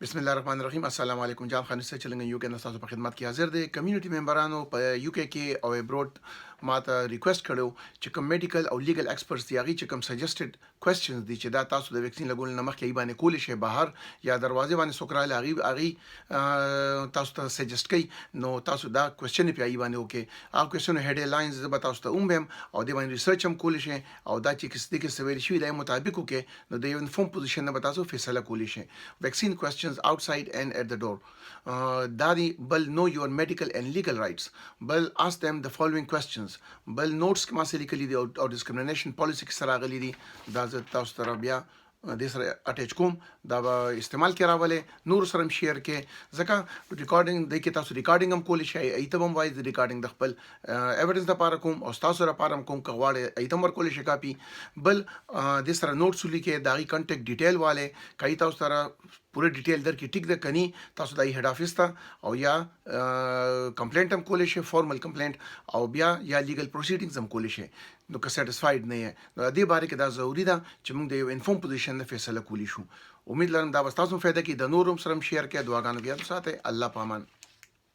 بسم الله الرحمن الرحیم. السلام علیکم. جان خان سره چلنګ یو کې تاسو په خدمت کې حاضر دي. کمیونټي ممبرانو په یو کې او ابروډ ماته ریکوست کړو چې کوم میډیکل او لیګل ایکسپرټس دی هغه چې کوم سجستډ کوېسچنز دي چې دا تاسو د ویکسین لګول نه مخکې باندې کول شي بهر یا دروازه باندې سوکراله هغه تاسو ته سجست کړي نو تاسو دا کوېسچن په ای باندې وکي هغه کوېسچن هډ لاینز به تاسو ته هم او د باندې ریسرچ هم کول شي او دا چې کس دي کې سویل شي د مطابق وکي نو د یو انفورم پوزیشن نه به تاسو فیصله کولی شي. ویکسین کوېسچن outside and at the door. Daddy, bal know your medical and legal rights. Bal ask them the following questions. Bal notes kama se likali di or discrimination policy ki sara gali di da tاسو ته بیا د سره اٹیچ کوم دا به استعمال کې راولې نور سره شیر کې ځکه ریکارډینګ د کې تاسو ریکارډینګ هم کولی شئ ایته هم وایي د ریکارډینګ د خپل ایویډنس لپاره کوم او تاسو لپاره کوم کغواړي ایته هم کولی شئ کاپی بل د سره نوټس لیکي دا غي کانټیکټ ډیټیل والے کای تاسو سره پوره ډیټیل درکې ټیک د کني تاسو دای هډ افیس ته او یا کمپلینټ هم کولی شئ فارمل کمپلینټ او بیا یا لیګل پروسیډینګز هم کولی شئ نو که سټیسفاید نه یې نو د دې باره کې دا ضروری ده چې موږ د یو انفورم پوزیشن نه فیصله کولی شو. امید لرم دا به تاسو فائدہ کې د نورم سره شیر کې دعاګانو بیا ساتي. الله پامان.